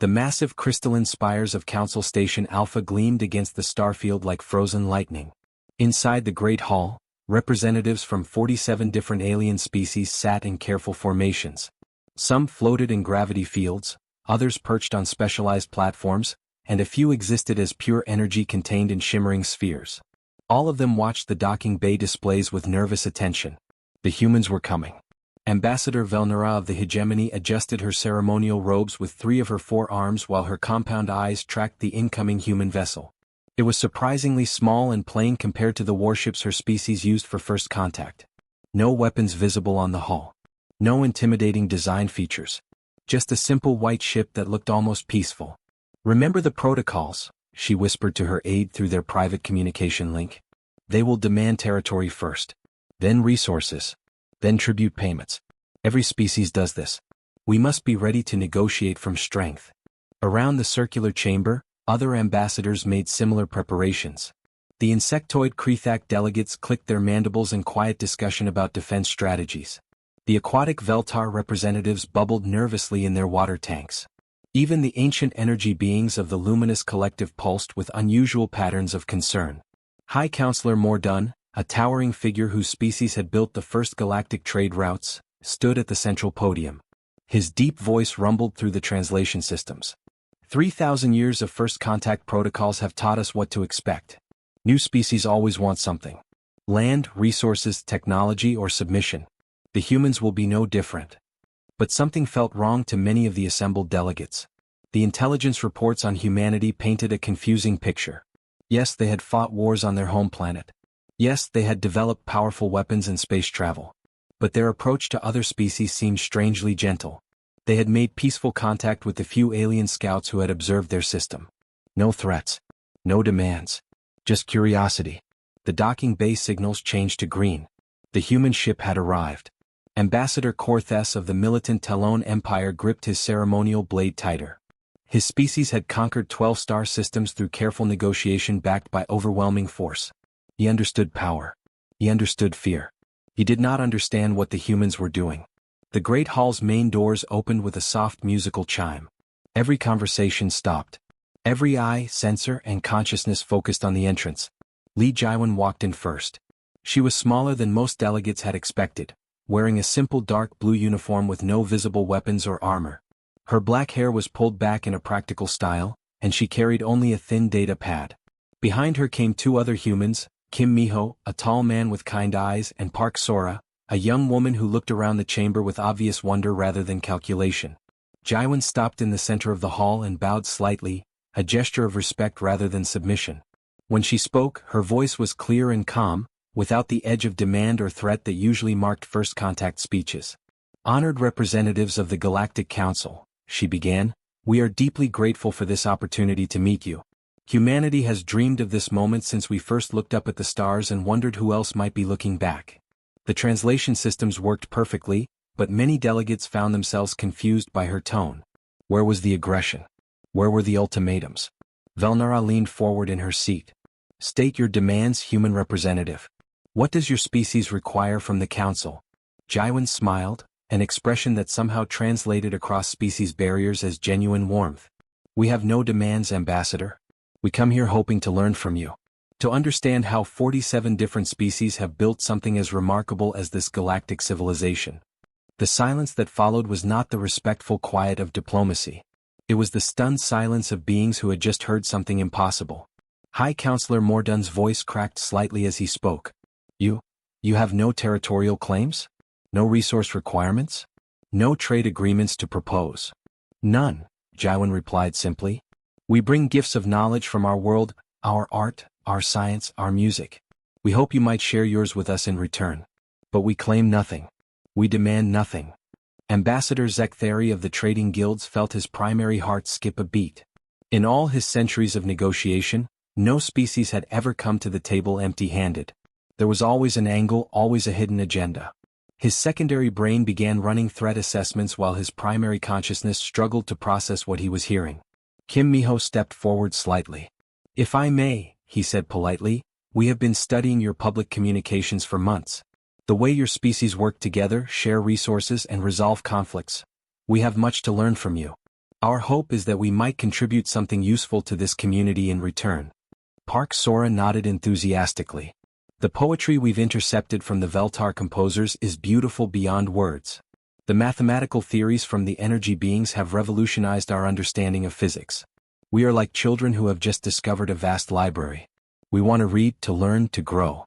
The massive crystalline spires of Council Station Alpha gleamed against the starfield like frozen lightning. Inside the Great Hall, representatives from 47 different alien species sat in careful formations. Some floated in gravity fields, others perched on specialized platforms, and a few existed as pure energy contained in shimmering spheres. All of them watched the docking bay displays with nervous attention. The humans were coming. Ambassador Velnara of the Hegemony adjusted her ceremonial robes with 3 of her 4 arms while her compound eyes tracked the incoming human vessel. It was surprisingly small and plain compared to the warships her species used for first contact. No weapons visible on the hull. No intimidating design features. Just a simple white ship that looked almost peaceful. "Remember the protocols," she whispered to her aide through their private communication link. "They will demand territory first. Then resources. Then tribute payments. Every species does this. We must be ready to negotiate from strength." Around the circular chamber, other ambassadors made similar preparations. The insectoid Krethak delegates clicked their mandibles in quiet discussion about defense strategies. The aquatic Veltar representatives bubbled nervously in their water tanks. Even the ancient energy beings of the luminous collective pulsed with unusual patterns of concern. High Counselor Mordun, a towering figure whose species had built the first galactic trade routes, stood at the central podium. His deep voice rumbled through the translation systems. 3,000 years of first contact protocols have taught us what to expect. New species always want something. Land, resources, technology, or submission. The humans will be no different. But something felt wrong to many of the assembled delegates. The intelligence reports on humanity painted a confusing picture. Yes, they had fought wars on their home planet. Yes, they had developed powerful weapons and space travel. But their approach to other species seemed strangely gentle. They had made peaceful contact with the few alien scouts who had observed their system. No threats. No demands. Just curiosity. The docking bay signals changed to green. The human ship had arrived. Ambassador Korthes of the militant Telone Empire gripped his ceremonial blade tighter. His species had conquered 12-star systems through careful negotiation backed by overwhelming force. He understood power. He understood fear. He did not understand what the humans were doing. The Great Hall's main doors opened with a soft musical chime. Every conversation stopped. Every eye, sensor, and consciousness focused on the entrance. Li Jiwen walked in first. She was smaller than most delegates had expected, wearing a simple dark blue uniform with no visible weapons or armor. Her black hair was pulled back in a practical style, and she carried only a thin data pad. Behind her came 2 other humans, Kim Miho, a tall man with kind eyes, and Park Sora, a young woman who looked around the chamber with obvious wonder rather than calculation. Jiwen stopped in the center of the hall and bowed slightly, a gesture of respect rather than submission. When she spoke, her voice was clear and calm, without the edge of demand or threat that usually marked first contact speeches. "Honored representatives of the Galactic Council," she began, "we are deeply grateful for this opportunity to meet you. Humanity has dreamed of this moment since we first looked up at the stars and wondered who else might be looking back." The translation systems worked perfectly, but many delegates found themselves confused by her tone. Where was the aggression? Where were the ultimatums? Velnara leaned forward in her seat. "State your demands, human representative. What does your species require from the Council?" Jiwen smiled, an expression that somehow translated across species barriers as genuine warmth. "We have no demands, Ambassador. We come here hoping to learn from you. To understand how 47 different species have built something as remarkable as this galactic civilization." The silence that followed was not the respectful quiet of diplomacy. It was the stunned silence of beings who had just heard something impossible. High Counselor Mordun's voice cracked slightly as he spoke. You have no territorial claims? No resource requirements? No trade agreements to propose?" "None," Jiwen replied simply. "We bring gifts of knowledge from our world, our art, our science, our music. We hope you might share yours with us in return. But we claim nothing. We demand nothing." Ambassador Zekthari of the trading guilds felt his primary heart skip a beat. In all his centuries of negotiation, no species had ever come to the table empty-handed. There was always an angle, always a hidden agenda. His secondary brain began running threat assessments while his primary consciousness struggled to process what he was hearing. Kim Miho stepped forward slightly. "If I may," he said politely, "we have been studying your public communications for months. The way your species work together, share resources, and resolve conflicts. We have much to learn from you." Our hope is that we might contribute something useful to this community in return. Park Sora nodded enthusiastically. The poetry we've intercepted from the Veltar composers is beautiful beyond words. The mathematical theories from the energy beings have revolutionized our understanding of physics. We are like children who have just discovered a vast library. We want to read, to learn, to grow.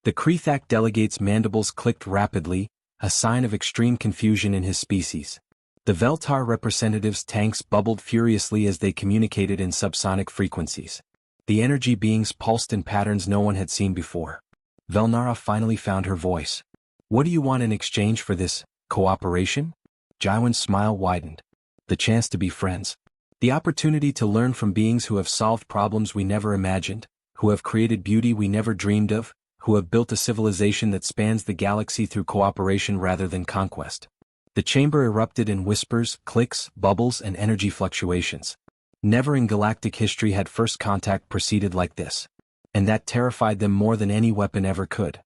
The Krethak delegate's mandibles clicked rapidly, a sign of extreme confusion in his species. The Veltar representatives' tanks bubbled furiously as they communicated in subsonic frequencies. The energy beings pulsed in patterns no one had seen before. Velnara finally found her voice. What do you want in exchange for this, cooperation? Jaiwan's smile widened. The chance to be friends. The opportunity to learn from beings who have solved problems we never imagined, who have created beauty we never dreamed of, who have built a civilization that spans the galaxy through cooperation rather than conquest. The chamber erupted in whispers, clicks, bubbles, and energy fluctuations. Never in galactic history had first contact proceeded like this. And that terrified them more than any weapon ever could.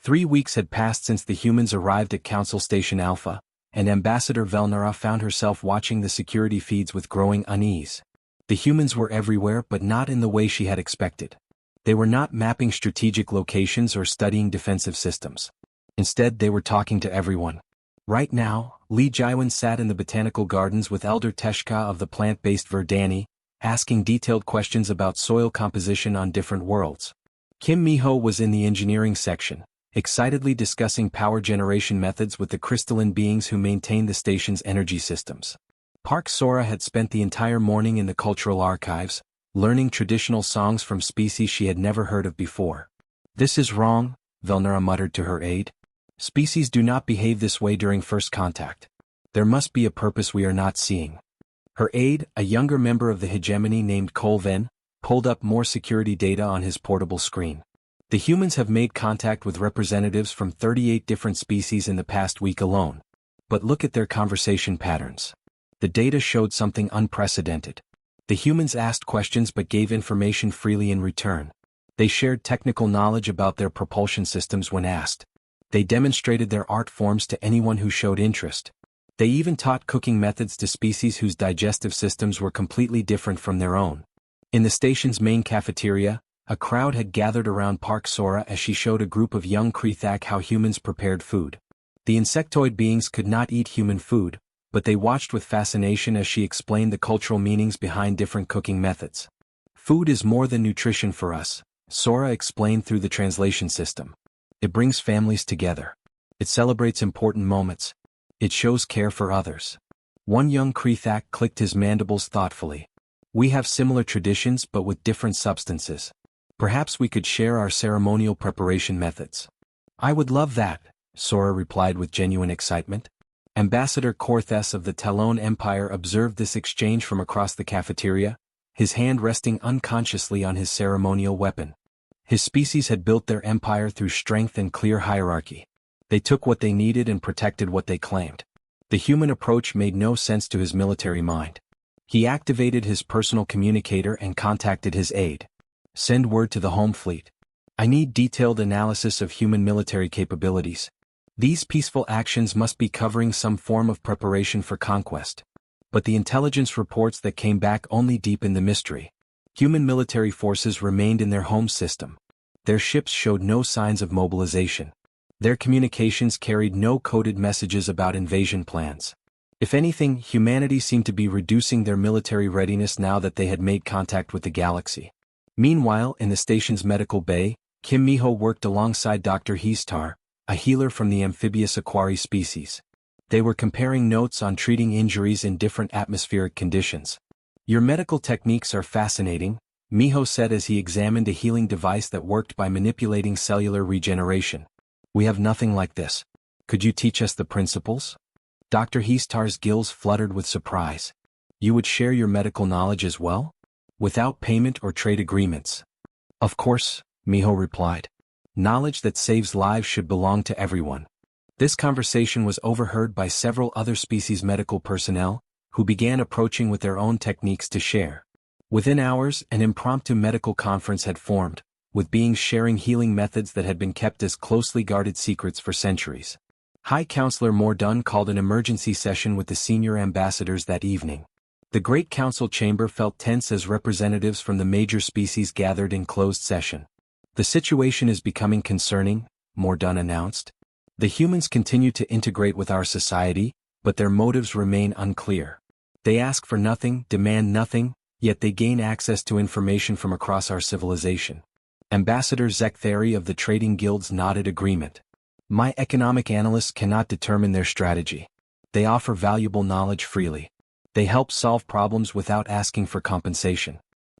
3 weeks had passed since the humans arrived at Council Station Alpha, and Ambassador Velnara found herself watching the security feeds with growing unease. The humans were everywhere, but not in the way she had expected. They were not mapping strategic locations or studying defensive systems. Instead, they were talking to everyone. Right now, Li Jaiwan sat in the botanical gardens with Elder Teshka of the plant-based Verdani, asking detailed questions about soil composition on different worlds. Kim Miho was in the engineering section, excitedly discussing power generation methods with the crystalline beings who maintain the station's energy systems. Park Sora had spent the entire morning in the cultural archives, learning traditional songs from species she had never heard of before. This is wrong, Velnara muttered to her aide. Species do not behave this way during first contact. There must be a purpose we are not seeing. Her aide, a younger member of the hegemony named Colven, pulled up more security data on his portable screen. The humans have made contact with representatives from 38 different species in the past week alone. But look at their conversation patterns. The data showed something unprecedented. The humans asked questions but gave information freely in return. They shared technical knowledge about their propulsion systems when asked. They demonstrated their art forms to anyone who showed interest. They even taught cooking methods to species whose digestive systems were completely different from their own. In the station's main cafeteria, a crowd had gathered around Park Sora as she showed a group of young Krethak how humans prepared food. The insectoid beings could not eat human food, but they watched with fascination as she explained the cultural meanings behind different cooking methods. Food is more than nutrition for us, Sora explained through the translation system. It brings families together. It celebrates important moments. It shows care for others. One young Krethak clicked his mandibles thoughtfully. We have similar traditions but with different substances. Perhaps we could share our ceremonial preparation methods. I would love that, Sora replied with genuine excitement. Ambassador Korthes of the Talon Empire observed this exchange from across the cafeteria, his hand resting unconsciously on his ceremonial weapon. His species had built their empire through strength and clear hierarchy. They took what they needed and protected what they claimed. The human approach made no sense to his military mind. He activated his personal communicator and contacted his aide. Send word to the home fleet. I need detailed analysis of human military capabilities. These peaceful actions must be covering some form of preparation for conquest. But the intelligence reports that came back only deepen the mystery. Human military forces remained in their home system. Their ships showed no signs of mobilization. Their communications carried no coded messages about invasion plans. If anything, humanity seemed to be reducing their military readiness now that they had made contact with the galaxy. Meanwhile, in the station's medical bay, Kim Miho worked alongside Dr. Histar, a healer from the amphibious Aquari species. They were comparing notes on treating injuries in different atmospheric conditions. Your medical techniques are fascinating, Miho said as he examined a healing device that worked by manipulating cellular regeneration. We have nothing like this. Could you teach us the principles? Dr. Histar's gills fluttered with surprise. You would share your medical knowledge as well? Without payment or trade agreements. Of course, Miho replied. Knowledge that saves lives should belong to everyone. This conversation was overheard by several other species medical personnel, who began approaching with their own techniques to share. Within hours, an impromptu medical conference had formed, with beings sharing healing methods that had been kept as closely guarded secrets for centuries. High Counselor Mordun called an emergency session with the senior ambassadors that evening. The Great Council chamber felt tense as representatives from the major species gathered in closed session. The situation is becoming concerning, Mordun announced. The humans continue to integrate with our society, but their motives remain unclear. They ask for nothing, demand nothing, yet they gain access to information from across our civilization. Ambassador Zekthari of the trading guilds nodded agreement. My economic analysts cannot determine their strategy. They offer valuable knowledge freely. They help solve problems without asking for compensation.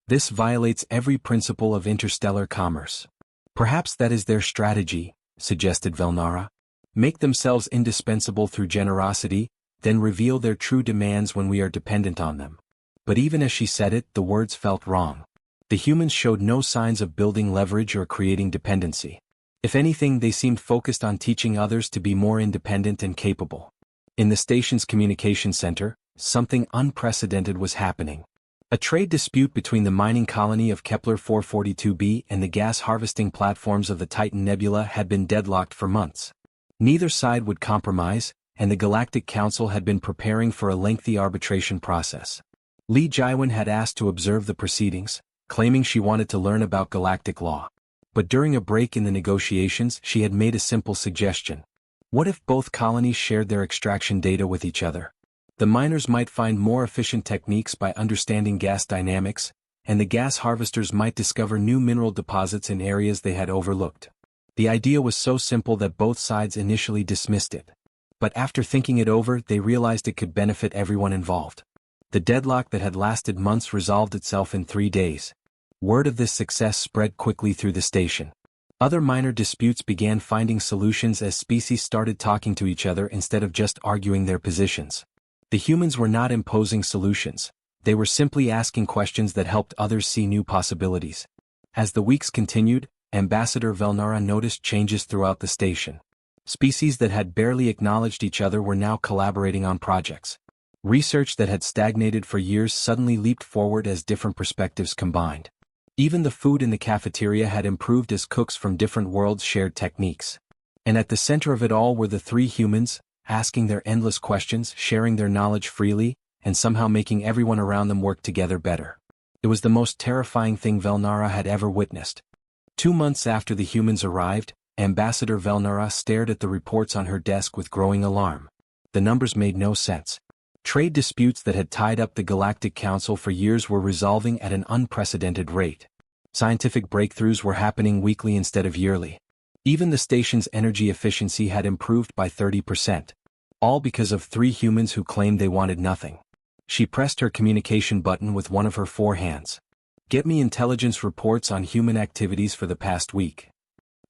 This violates every principle of interstellar commerce. Perhaps that is their strategy, suggested Velnara. Make themselves indispensable through generosity, then reveal their true demands when we are dependent on them. But even as she said it, the words felt wrong. The humans showed no signs of building leverage or creating dependency. If anything, they seemed focused on teaching others to be more independent and capable. In the station's communication center, something unprecedented was happening. A trade dispute between the mining colony of Kepler 442b and the gas harvesting platforms of the Titan Nebula had been deadlocked for months. Neither side would compromise, and the Galactic Council had been preparing for a lengthy arbitration process. Li Jiwen had asked to observe the proceedings, claiming she wanted to learn about galactic law. But during a break in the negotiations, she had made a simple suggestion. What if both colonies shared their extraction data with each other? The miners might find more efficient techniques by understanding gas dynamics, and the gas harvesters might discover new mineral deposits in areas they had overlooked. The idea was so simple that both sides initially dismissed it. But after thinking it over, they realized it could benefit everyone involved. The deadlock that had lasted months resolved itself in 3 days. Word of this success spread quickly through the station. Other minor disputes began finding solutions as species started talking to each other instead of just arguing their positions. The humans were not imposing solutions, they were simply asking questions that helped others see new possibilities. As the weeks continued, Ambassador Velnara noticed changes throughout the station. Species that had barely acknowledged each other were now collaborating on projects. Research that had stagnated for years suddenly leaped forward as different perspectives combined. Even the food in the cafeteria had improved as cooks from different worlds shared techniques. And at the center of it all were the three humans, asking their endless questions, sharing their knowledge freely, and somehow making everyone around them work together better. It was the most terrifying thing Velnara had ever witnessed. 2 months after the humans arrived, Ambassador Velnara stared at the reports on her desk with growing alarm. The numbers made no sense. Trade disputes that had tied up the Galactic Council for years were resolving at an unprecedented rate. Scientific breakthroughs were happening weekly instead of yearly. Even the station's energy efficiency had improved by 30%. All because of 3 humans who claimed they wanted nothing. She pressed her communication button with one of her 4 hands. Get me intelligence reports on human activities for the past week.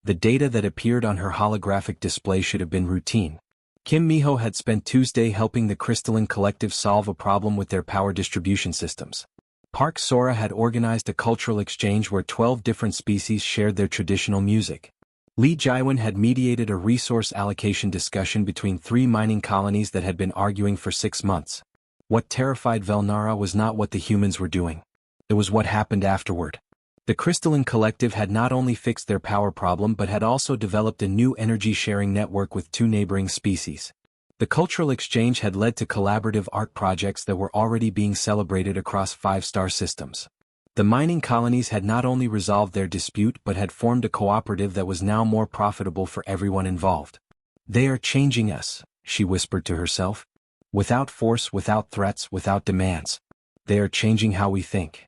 The data that appeared on her holographic display should have been routine. Kim Miho had spent Tuesday helping the Crystalline Collective solve a problem with their power distribution systems. Park Sora had organized a cultural exchange where 12 different species shared their traditional music. Li Jiwen had mediated a resource allocation discussion between 3 mining colonies that had been arguing for 6 months. What terrified Velnara was not what the humans were doing. It was what happened afterward. The Crystalline Collective had not only fixed their power problem but had also developed a new energy-sharing network with 2 neighboring species. The cultural exchange had led to collaborative art projects that were already being celebrated across 5-star systems. The mining colonies had not only resolved their dispute but had formed a cooperative that was now more profitable for everyone involved. They are changing us, she whispered to herself. Without force, without threats, without demands. They are changing how we think.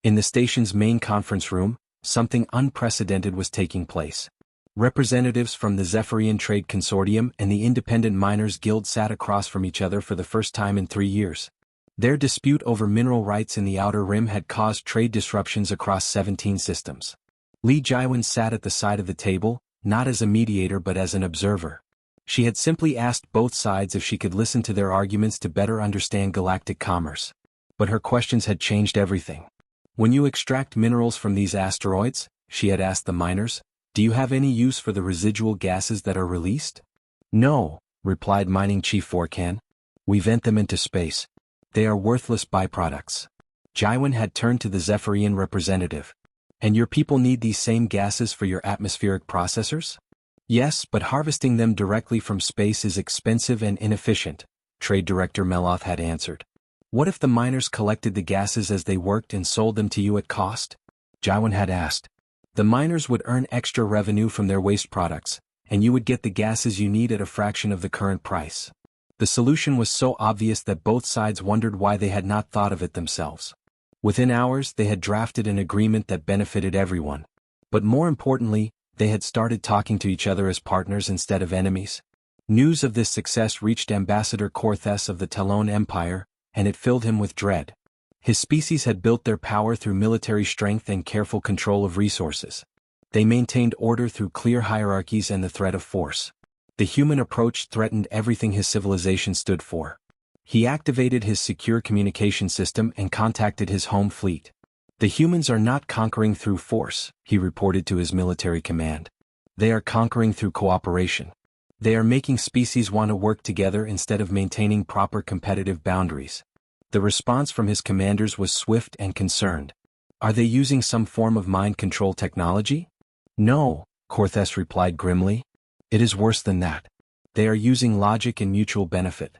In the station's main conference room, something unprecedented was taking place. Representatives from the Zephyrian Trade Consortium and the Independent Miners Guild sat across from each other for the first time in 3 years. Their dispute over mineral rights in the Outer Rim had caused trade disruptions across 17 systems. Li Jiwen sat at the side of the table, not as a mediator but as an observer. She had simply asked both sides if she could listen to their arguments to better understand galactic commerce. But her questions had changed everything. When you extract minerals from these asteroids, she had asked the miners, do you have any use for the residual gases that are released? No, replied Mining Chief Forcan. We vent them into space. They are worthless byproducts. Jiwen had turned to the Zephyrian representative. And your people need these same gases for your atmospheric processors? Yes, but harvesting them directly from space is expensive and inefficient, Trade Director Meloth had answered. What if the miners collected the gases as they worked and sold them to you at cost? Jaiwan had asked. The miners would earn extra revenue from their waste products, and you would get the gases you need at a fraction of the current price. The solution was so obvious that both sides wondered why they had not thought of it themselves. Within hours, they had drafted an agreement that benefited everyone. But more importantly, they had started talking to each other as partners instead of enemies. News of this success reached Ambassador Corthes of the Talon Empire, and it filled him with dread. His species had built their power through military strength and careful control of resources. They maintained order through clear hierarchies and the threat of force. The human approach threatened everything his civilization stood for. He activated his secure communication system and contacted his home fleet. The humans are not conquering through force, he reported to his military command. They are conquering through cooperation. They are making species want to work together instead of maintaining proper competitive boundaries. The response from his commanders was swift and concerned. Are they using some form of mind control technology? No, Corthes replied grimly. It is worse than that. They are using logic and mutual benefit.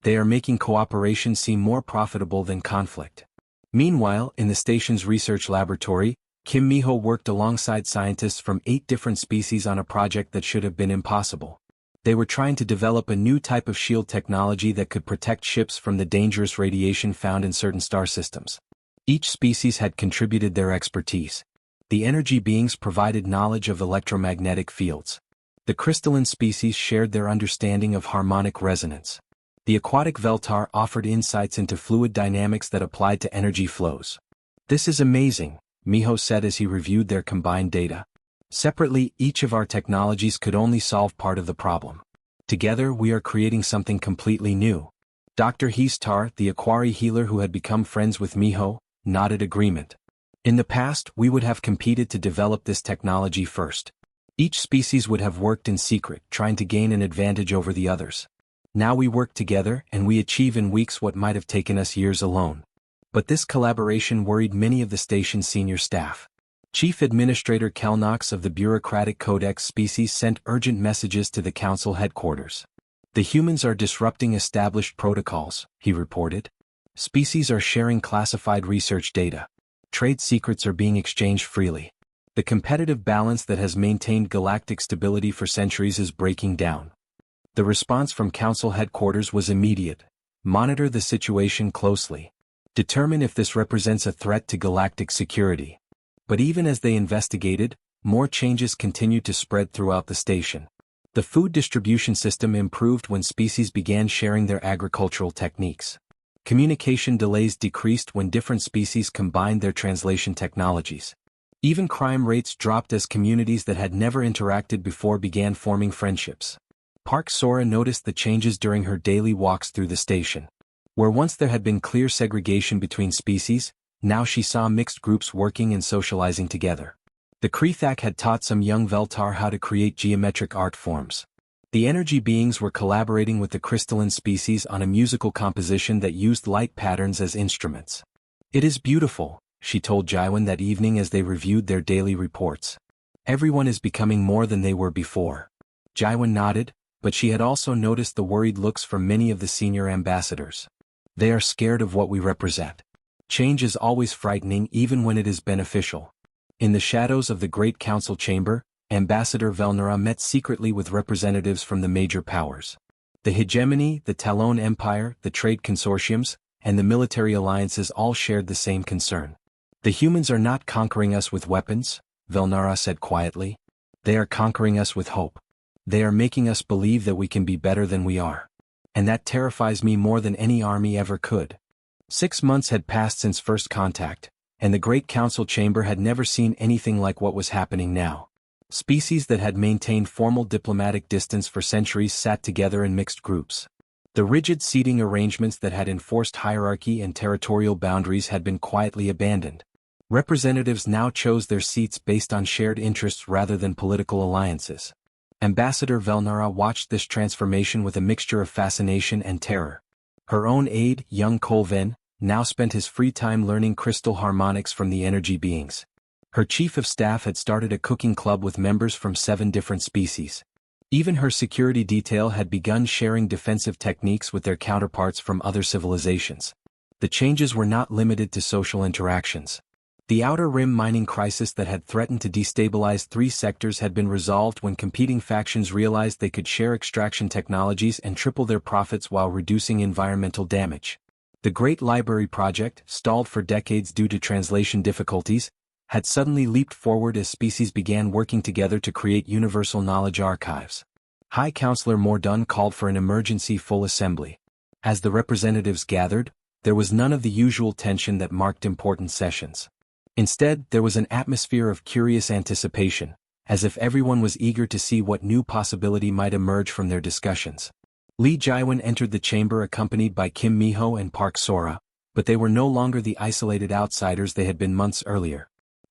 They are making cooperation seem more profitable than conflict. Meanwhile, in the station's research laboratory, Kim Miho worked alongside scientists from 8 different species on a project that should have been impossible. They were trying to develop a new type of shield technology that could protect ships from the dangerous radiation found in certain star systems. Each species had contributed their expertise. The energy beings provided knowledge of electromagnetic fields. The crystalline species shared their understanding of harmonic resonance. The aquatic Veltar offered insights into fluid dynamics that applied to energy flows. This is amazing, Miho said as he reviewed their combined data. Separately, each of our technologies could only solve part of the problem. Together, we are creating something completely new. Dr. Heistar, the Aquari healer who had become friends with Miho, nodded agreement. In the past, we would have competed to develop this technology first. Each species would have worked in secret, trying to gain an advantage over the others. Now we work together and we achieve in weeks what might have taken us years alone. But this collaboration worried many of the station's senior staff. Chief Administrator Kelnox of the Bureaucratic Codex species sent urgent messages to the Council headquarters. The humans are disrupting established protocols, he reported. Species are sharing classified research data. Trade secrets are being exchanged freely. The competitive balance that has maintained galactic stability for centuries is breaking down. The response from Council headquarters was immediate. Monitor the situation closely. Determine if this represents a threat to galactic security. But even as they investigated, more changes continued to spread throughout the station. The food distribution system improved when species began sharing their agricultural techniques. Communication delays decreased when different species combined their translation technologies. Even crime rates dropped as communities that had never interacted before began forming friendships. Park Sora noticed the changes during her daily walks through the station. Where once there had been clear segregation between species, now she saw mixed groups working and socializing together. The Krethak had taught some young Veltar how to create geometric art forms. The energy beings were collaborating with the crystalline species on a musical composition that used light patterns as instruments. It is beautiful, she told Jaiwan that evening as they reviewed their daily reports. Everyone is becoming more than they were before. Jaiwan nodded, but she had also noticed the worried looks from many of the senior ambassadors. They are scared of what we represent. Change is always frightening even when it is beneficial. In the shadows of the Great Council Chamber, Ambassador Velnara met secretly with representatives from the major powers. The hegemony, the Talon Empire, the trade consortiums, and the military alliances all shared the same concern. The humans are not conquering us with weapons, Velnara said quietly. They are conquering us with hope. They are making us believe that we can be better than we are. And that terrifies me more than any army ever could. 6 months had passed since first contact, and the Great Council Chamber had never seen anything like what was happening now. Species that had maintained formal diplomatic distance for centuries sat together in mixed groups. The rigid seating arrangements that had enforced hierarchy and territorial boundaries had been quietly abandoned. Representatives now chose their seats based on shared interests rather than political alliances. Ambassador Velnara watched this transformation with a mixture of fascination and terror. Her own aide, young Colven, now spent his free time learning crystal harmonics from the energy beings. Her chief of staff had started a cooking club with members from 7 different species. Even her security detail had begun sharing defensive techniques with their counterparts from other civilizations. The changes were not limited to social interactions. The Outer Rim mining crisis that had threatened to destabilize 3 sectors had been resolved when competing factions realized they could share extraction technologies and triple their profits while reducing environmental damage. The Great Library Project, stalled for decades due to translation difficulties, had suddenly leaped forward as species began working together to create universal knowledge archives. High Counselor Mordun called for an emergency full assembly. As the representatives gathered, there was none of the usual tension that marked important sessions. Instead, there was an atmosphere of curious anticipation, as if everyone was eager to see what new possibility might emerge from their discussions. Lee Jaiwan entered the chamber accompanied by Kim Miho and Park Sora, but they were no longer the isolated outsiders they had been months earlier.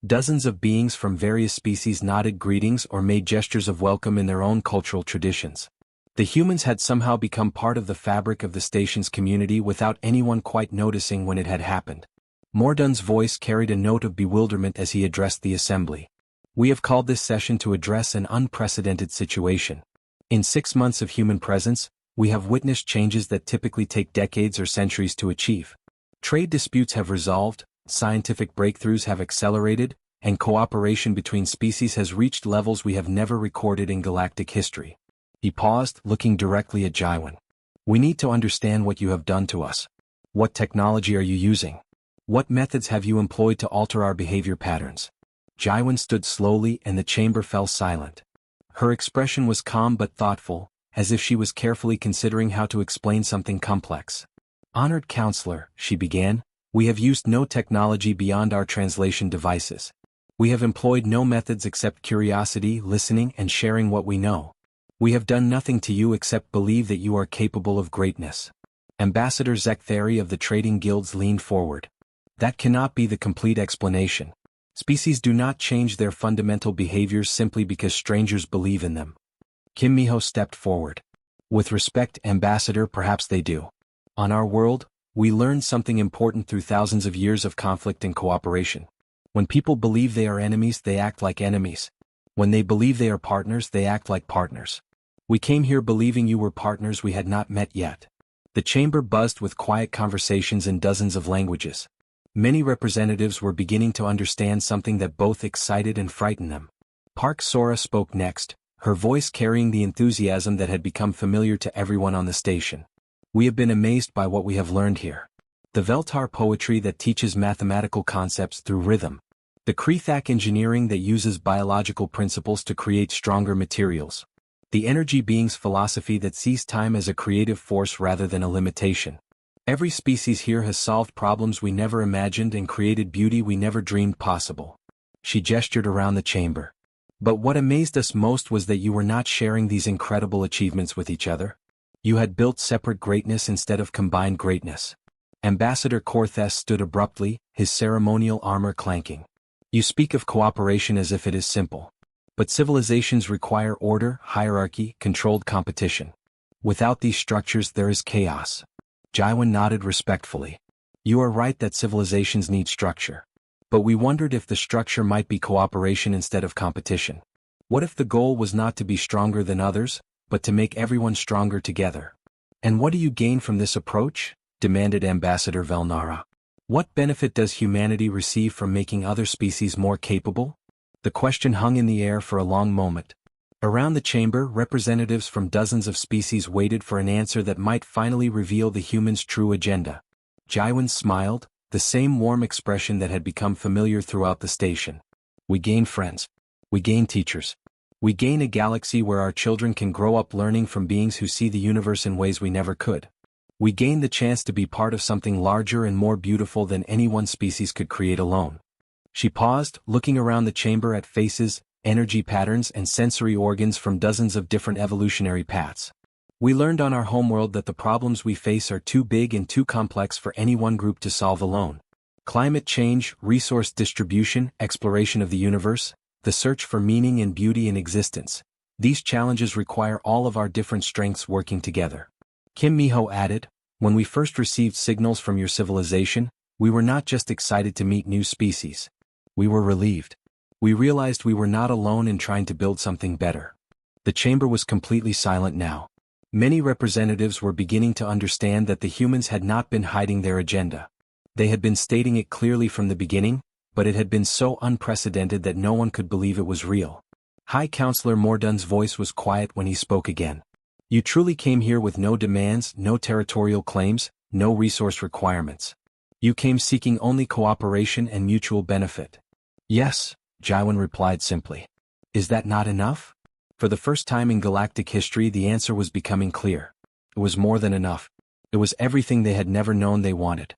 Dozens of beings from various species nodded greetings or made gestures of welcome in their own cultural traditions. The humans had somehow become part of the fabric of the station's community without anyone quite noticing when it had happened. Mordun's voice carried a note of bewilderment as he addressed the assembly. We have called this session to address an unprecedented situation. In 6 months of human presence, we have witnessed changes that typically take decades or centuries to achieve. Trade disputes have resolved, scientific breakthroughs have accelerated, and cooperation between species has reached levels we have never recorded in galactic history. He paused, looking directly at Jaiwan. We need to understand what you have done to us. What technology are you using? What methods have you employed to alter our behavior patterns? Jaiwan stood slowly and the chamber fell silent. Her expression was calm but thoughtful, as if she was carefully considering how to explain something complex. Honored Counselor, she began, we have used no technology beyond our translation devices. We have employed no methods except curiosity, listening, and sharing what we know. We have done nothing to you except believe that you are capable of greatness. Ambassador Zekthari of the trading guilds leaned forward. That cannot be the complete explanation. Species do not change their fundamental behaviors simply because strangers believe in them. Kim Miho stepped forward. With respect, Ambassador, perhaps they do. On our world, we learned something important through thousands of years of conflict and cooperation. When people believe they are enemies, they act like enemies. When they believe they are partners, they act like partners. We came here believing you were partners we had not met yet. The chamber buzzed with quiet conversations in dozens of languages. Many representatives were beginning to understand something that both excited and frightened them. Park Sora spoke next, her voice carrying the enthusiasm that had become familiar to everyone on the station. We have been amazed by what we have learned here. The Veltar poetry that teaches mathematical concepts through rhythm. The Krethak engineering that uses biological principles to create stronger materials. The energy being's philosophy that sees time as a creative force rather than a limitation. Every species here has solved problems we never imagined and created beauty we never dreamed possible. She gestured around the chamber. But what amazed us most was that you were not sharing these incredible achievements with each other. You had built separate greatness instead of combined greatness. Ambassador Korthes stood abruptly, his ceremonial armor clanking. You speak of cooperation as if it is simple. But civilizations require order, hierarchy, controlled competition. Without these structures there is chaos. Jaiwan nodded respectfully. You are right that civilizations need structure. But we wondered if the structure might be cooperation instead of competition. What if the goal was not to be stronger than others, but to make everyone stronger together? And what do you gain from this approach? Demanded Ambassador Velnara. What benefit does humanity receive from making other species more capable? The question hung in the air for a long moment. Around the chamber, representatives from dozens of species waited for an answer that might finally reveal the humans' true agenda. Jaiwan smiled, the same warm expression that had become familiar throughout the station. We gain friends. We gain teachers. We gain a galaxy where our children can grow up learning from beings who see the universe in ways we never could. We gain the chance to be part of something larger and more beautiful than any one species could create alone. She paused, looking around the chamber at faces, energy patterns and sensory organs from dozens of different evolutionary paths. We learned on our homeworld that the problems we face are too big and too complex for any one group to solve alone. Climate change, resource distribution, exploration of the universe, the search for meaning and beauty in existence. These challenges require all of our different strengths working together. Kim Miho added, when we first received signals from your civilization, we were not just excited to meet new species. We were relieved. We realized we were not alone in trying to build something better. The chamber was completely silent now. Many representatives were beginning to understand that the humans had not been hiding their agenda. They had been stating it clearly from the beginning, but it had been so unprecedented that no one could believe it was real. High Counselor Mordun's voice was quiet when he spoke again. You truly came here with no demands, no territorial claims, no resource requirements. You came seeking only cooperation and mutual benefit. Yes, Jaiwan replied simply. Is that not enough? For the first time in galactic history, the answer was becoming clear. It was more than enough. It was everything they had never known they wanted.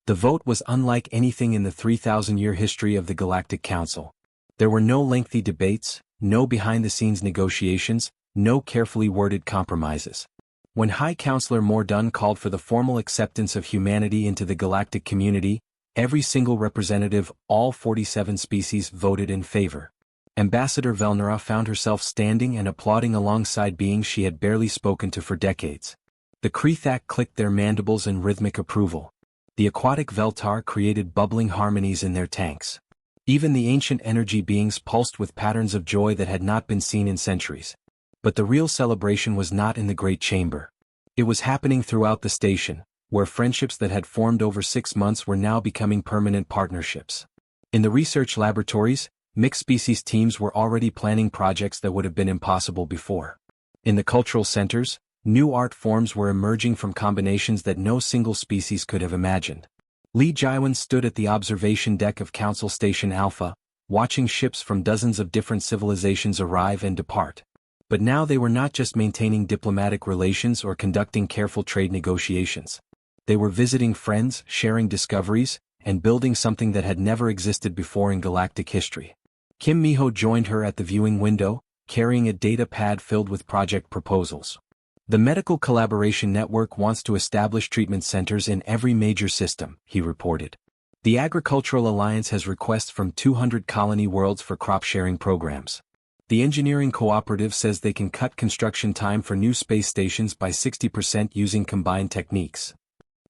The vote was unlike anything in the 3,000-year history of the Galactic Council. There were no lengthy debates, no behind-the-scenes negotiations, no carefully worded compromises. When High Counselor Mordun called for the formal acceptance of humanity into the galactic community, every single representative, all 47 species, voted in favor. Ambassador Velnera found herself standing and applauding alongside beings she had barely spoken to for decades. The Krethak clicked their mandibles in rhythmic approval. The aquatic Veltar created bubbling harmonies in their tanks. Even the ancient energy beings pulsed with patterns of joy that had not been seen in centuries. But the real celebration was not in the Great Chamber. It was happening throughout the station, where friendships that had formed over 6 months were now becoming permanent partnerships. In the research laboratories, mixed-species teams were already planning projects that would have been impossible before. In the cultural centers, new art forms were emerging from combinations that no single species could have imagined. Li Jaiwan stood at the observation deck of Council Station Alpha, watching ships from dozens of different civilizations arrive and depart. But now they were not just maintaining diplomatic relations or conducting careful trade negotiations. They were visiting friends, sharing discoveries, and building something that had never existed before in galactic history. Kim Miho joined her at the viewing window, carrying a data pad filled with project proposals. The Medical Collaboration Network wants to establish treatment centers in every major system, he reported. The Agricultural Alliance has requests from 200 colony worlds for crop-sharing programs. The Engineering Cooperative says they can cut construction time for new space stations by 60% using combined techniques.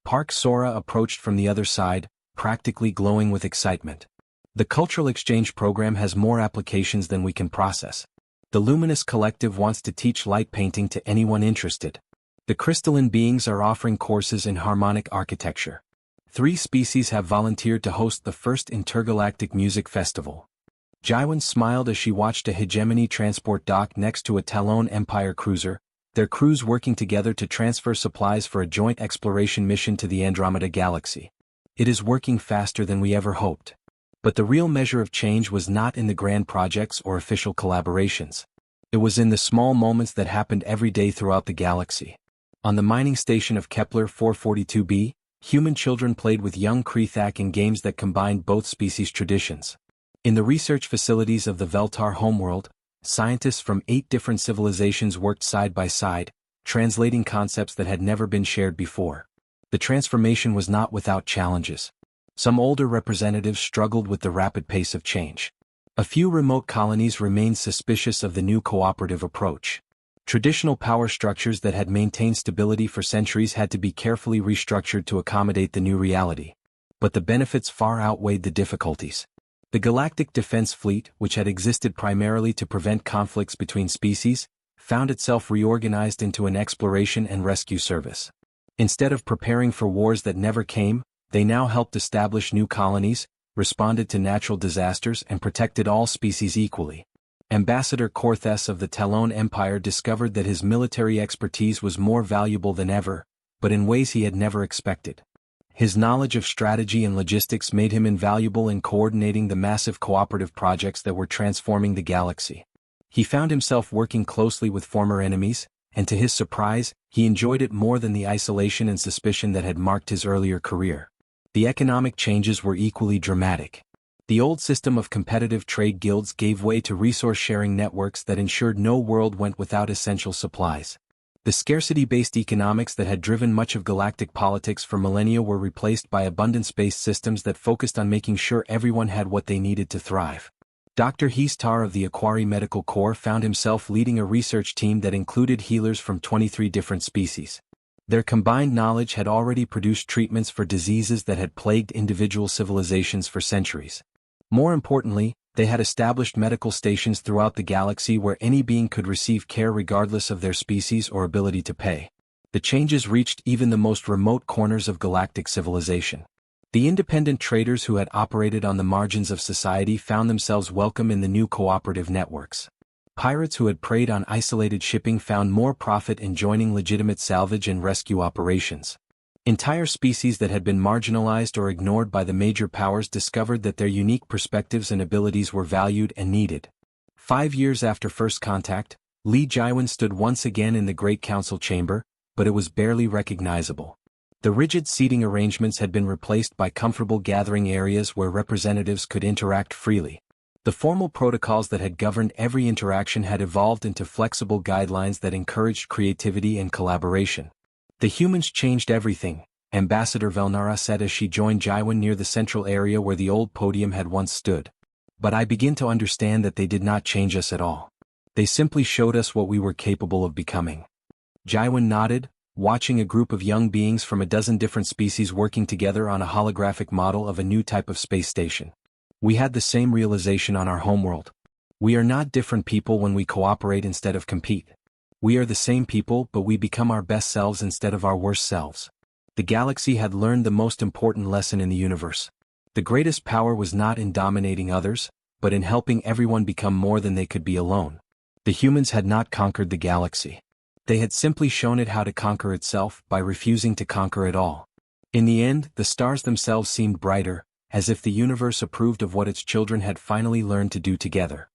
Park Sora approached from the other side, practically glowing with excitement. The Cultural Exchange Program has more applications than we can process. The Luminous Collective wants to teach light painting to anyone interested. The Crystalline Beings are offering courses in harmonic architecture. 3 species have volunteered to host the first intergalactic music festival. Jaiwan smiled as she watched a hegemony transport dock next to a Talon Empire cruiser, their crews working together to transfer supplies for a joint exploration mission to the Andromeda Galaxy. It is working faster than we ever hoped. But the real measure of change was not in the grand projects or official collaborations. It was in the small moments that happened every day throughout the galaxy. On the mining station of Kepler 442b, human children played with young Krethak in games that combined both species' traditions. In the research facilities of the Veltar homeworld, scientists from 8 different civilizations worked side by side, translating concepts that had never been shared before. The transformation was not without challenges. Some older representatives struggled with the rapid pace of change. A few remote colonies remained suspicious of the new cooperative approach. Traditional power structures that had maintained stability for centuries had to be carefully restructured to accommodate the new reality. But the benefits far outweighed the difficulties. The Galactic Defense Fleet, which had existed primarily to prevent conflicts between species, found itself reorganized into an exploration and rescue service. Instead of preparing for wars that never came, they now helped establish new colonies, responded to natural disasters, and protected all species equally. Ambassador Korthes of the Talon Empire discovered that his military expertise was more valuable than ever, but in ways he had never expected. His knowledge of strategy and logistics made him invaluable in coordinating the massive cooperative projects that were transforming the galaxy. He found himself working closely with former enemies, and to his surprise, he enjoyed it more than the isolation and suspicion that had marked his earlier career. The economic changes were equally dramatic. The old system of competitive trade guilds gave way to resource-sharing networks that ensured no world went without essential supplies. The scarcity-based economics that had driven much of galactic politics for millennia were replaced by abundance-based systems that focused on making sure everyone had what they needed to thrive. Dr. Heistar of the Aquari Medical Corps found himself leading a research team that included healers from 23 different species. Their combined knowledge had already produced treatments for diseases that had plagued individual civilizations for centuries. More importantly, they had established medical stations throughout the galaxy where any being could receive care regardless of their species or ability to pay. The changes reached even the most remote corners of galactic civilization. The independent traders who had operated on the margins of society found themselves welcome in the new cooperative networks. Pirates who had preyed on isolated shipping found more profit in joining legitimate salvage and rescue operations. Entire species that had been marginalized or ignored by the major powers discovered that their unique perspectives and abilities were valued and needed. 5 years after first contact, Lee Jaiwan stood once again in the Great Council chamber, but it was barely recognizable. The rigid seating arrangements had been replaced by comfortable gathering areas where representatives could interact freely. The formal protocols that had governed every interaction had evolved into flexible guidelines that encouraged creativity and collaboration. The humans changed everything, Ambassador Velnara said as she joined Jaiwan near the central area where the old podium had once stood. But I begin to understand that they did not change us at all. They simply showed us what we were capable of becoming. Jaiwan nodded, watching a group of young beings from a dozen different species working together on a holographic model of a new type of space station. We had the same realization on our homeworld. We are not different people when we cooperate instead of compete. We are the same people, but we become our best selves instead of our worst selves. The galaxy had learned the most important lesson in the universe. The greatest power was not in dominating others, but in helping everyone become more than they could be alone. The humans had not conquered the galaxy. They had simply shown it how to conquer itself by refusing to conquer it all. In the end, the stars themselves seemed brighter, as if the universe approved of what its children had finally learned to do together.